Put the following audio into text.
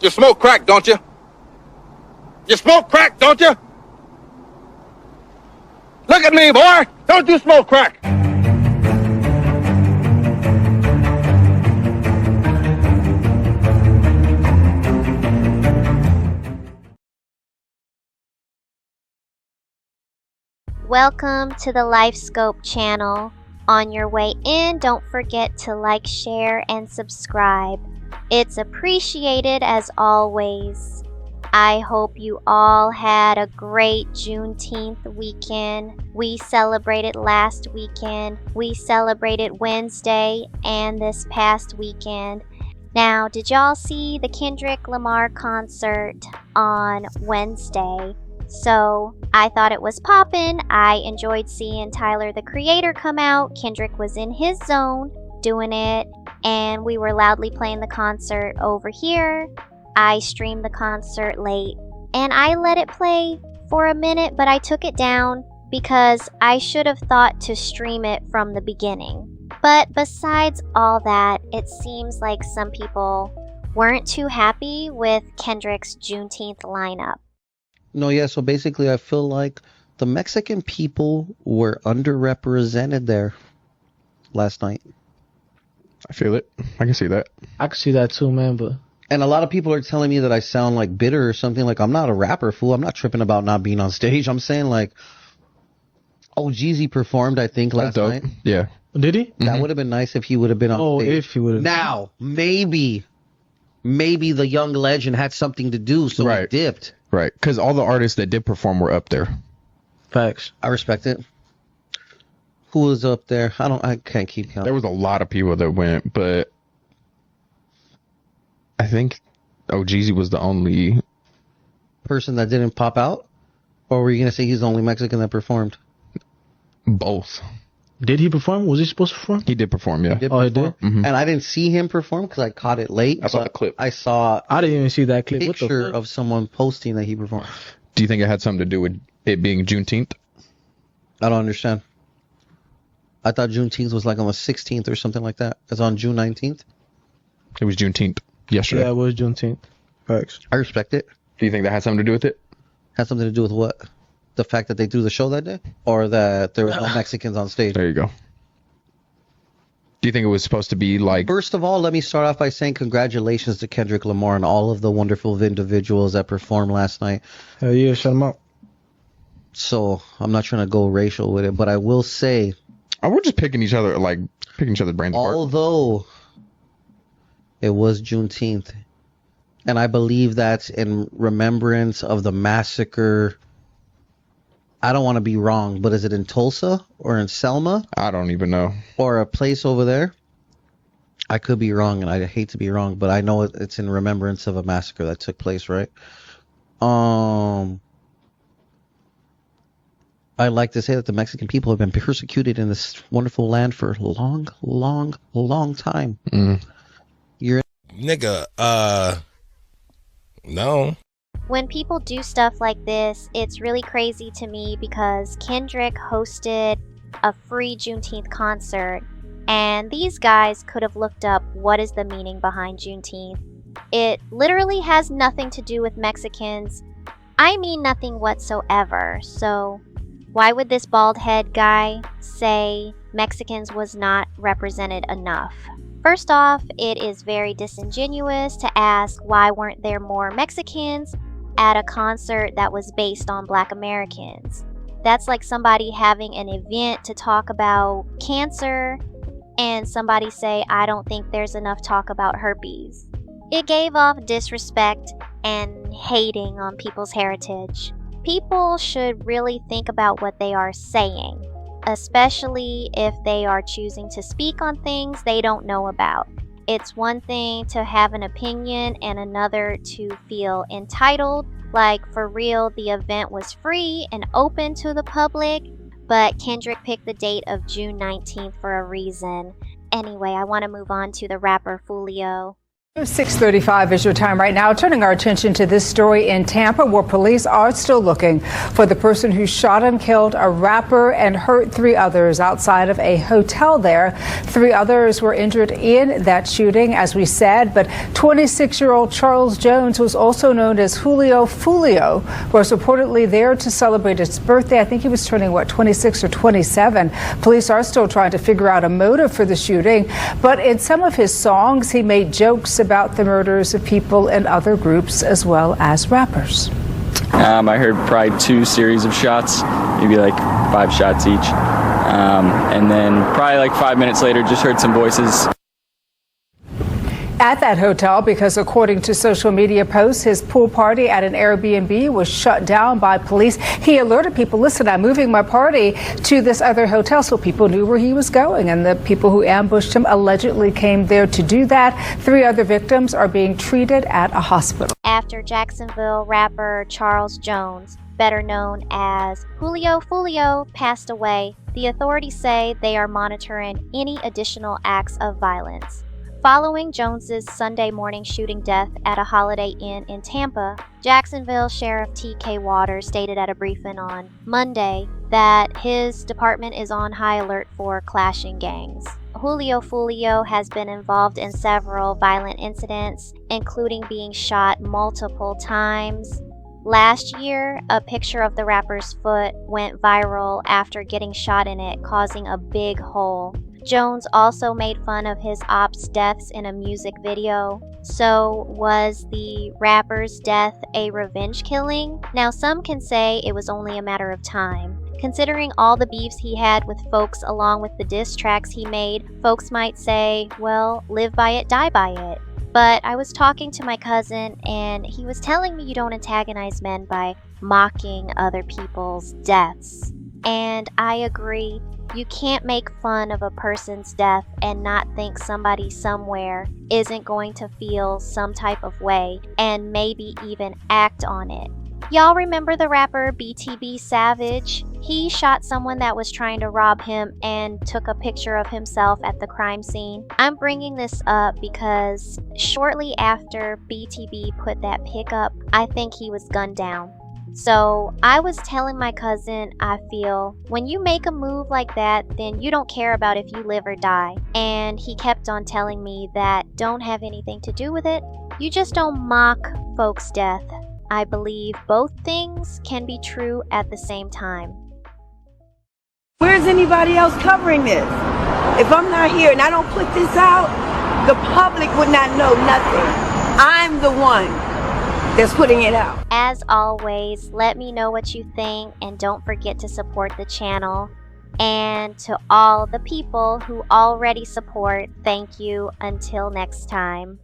You smoke crack, don't you? You smoke crack, don't you? Look at me, boy! Don't you smoke crack! Welcome to the LifeScope channel. On your way in, don't forget to like, share, and subscribe. It's appreciated as always. I hope you all had a great Juneteenth weekend. We celebrated last weekend. We celebrated Wednesday and this past weekend. Now, did y'all see the Kendrick Lamar concert on Wednesday? So I thought it was poppin'. I enjoyed seeing Tyler the Creator come out. Kendrick was in his zone doing it, and we were loudly playing the concert over here. I streamed the concert late, and I let it play for a minute, but I took it down because I should have thought to stream it from the beginning. But besides all that, it seems like some people weren't too happy with Kendrick's Juneteenth lineup. No, yeah, so basically I feel like the Mexican people were underrepresented there last night. I feel it. I can see that. I can see that too, man, but... And a lot of people are telling me that I sound like bitter or something. Like, I'm not a rapper, fool. I'm not tripping about not being on stage. I'm saying, like, Jeezy performed, I think, last night. Yeah. Did he? That would have been nice if he would have been on stage. Oh, if he would have. Now, maybe the young legend had something to do, so he dipped. Right, because all the artists that did perform were up there. Facts. I respect it. Who was up there? I can't keep count. There was a lot of people that went, but I think Jeezy was the only person that didn't pop out? Or were you going to say he's the only Mexican that performed? Both. Did he perform? Was he supposed to perform? He did perform, yeah. He did Oh, he perform. did? Mhm. And I didn't see him perform because I caught it late. I saw the clip. I saw I didn't even see that a clip. What the picture fuck? of someone posting that he performed. Do you think it had something to do with it being Juneteenth? I don't understand. I thought Juneteenth was like on the 16th or something like that. It's on June 19th. It was Juneteenth yesterday. Yeah, it was Juneteenth. Facts. I respect it. Do you think that had something to do with it? Had something to do with what? The fact that they threw the show that day? Or that there were no Mexicans on stage? There you go. Do you think it was supposed to be like... First of all, let me start off by saying congratulations to Kendrick Lamar and all of the wonderful individuals that performed last night. Hell yeah, shut him out. So, I'm not trying to go racial with it, but I will say... Oh, we're just picking each other's brains apart. Although it was Juneteenth, and I believe that's in remembrance of the massacre... I don't want to be wrong, but is it in Tulsa or in Selma? I don't even know. Or a place over there? I could be wrong, and I hate to be wrong, but I know it's in remembrance of a massacre that took place, right? I like to say that the Mexican people have been persecuted in this wonderful land for a long, long, long time. Nigga, no. When people do stuff like this, it's really crazy to me because Kendrick hosted a free Juneteenth concert, and these guys could have looked up what is the meaning behind Juneteenth. It literally has nothing to do with Mexicans. I mean nothing whatsoever. So why would this bald head guy say Mexicans was not represented enough? First off, it is very disingenuous to ask why weren't there more Mexicans at a concert that was based on Black Americans. That's like somebody having an event to talk about cancer and somebody say, I don't think there's enough talk about herpes. It gave off disrespect and hating on people's heritage. People should really think about what they are saying, especially if they are choosing to speak on things they don't know about. It's one thing to have an opinion and another to feel entitled. Like, for real, the event was free and open to the public, but Kendrick picked the date of June 19th for a reason. Anyway, I want to move on to the rapper Julio. 6:35 is your time right now. Turning our attention to this story in Tampa, where police are still looking for the person who shot and killed a rapper and hurt 3 others outside of a hotel there. 3 others were injured in that shooting, as we said, but 26-year-old Charles Jones, was also known as Julio Foolio, was reportedly there to celebrate his birthday. I think he was turning, 26 or 27. Police are still trying to figure out a motive for the shooting, but in some of his songs, he made jokes about the murders of people in other groups as well as rappers. I heard probably 2 series of shots, maybe like 5 shots each. And then probably like 5 minutes later, just heard some voices. At that hotel, because according to social media posts, his pool party at an Airbnb was shut down by police. He alerted people, listen, I'm moving my party to this other hotel, so people knew where he was going. And the people who ambushed him allegedly came there to do that. 3 other victims are being treated at a hospital. After Jacksonville rapper Charles Jones, better known as Julio Foolio, passed away, the authorities say they are monitoring any additional acts of violence. Following Jones's Sunday morning shooting death at a Holiday Inn in Tampa, Jacksonville Sheriff T.K. Waters stated at a briefing on Monday that his department is on high alert for clashing gangs. Julio Foolio has been involved in several violent incidents, including being shot multiple times. Last year, a picture of the rapper's foot went viral after getting shot in it, causing a big hole. Jones also made fun of his ops' deaths in a music video. So, was the rapper's death a revenge killing? Now, some can say it was only a matter of time. Considering all the beefs he had with folks along with the diss tracks he made, folks might say, well, live by it, die by it. But I was talking to my cousin, and he was telling me you don't antagonize men by mocking other people's deaths. And I agree. You can't make fun of a person's death and not think somebody somewhere isn't going to feel some type of way and maybe even act on it. Y'all remember the rapper BTB Savage? He shot someone that was trying to rob him and took a picture of himself at the crime scene. I'm bringing this up because shortly after BTB put that pic up, I think he was gunned down. So I was telling my cousin, I feel when you make a move like that, then you don't care about if you live or die. And he kept on telling me that don't have anything to do with it. You just don't mock folks' death. I believe both things can be true at the same time. Where's anybody else covering this? If I'm not here and I don't put this out, the public would not know nothing. I'm the one that's putting it out. As always, let me know what you think and don't forget to support the channel. And to all the people who already support, thank you. Until next time.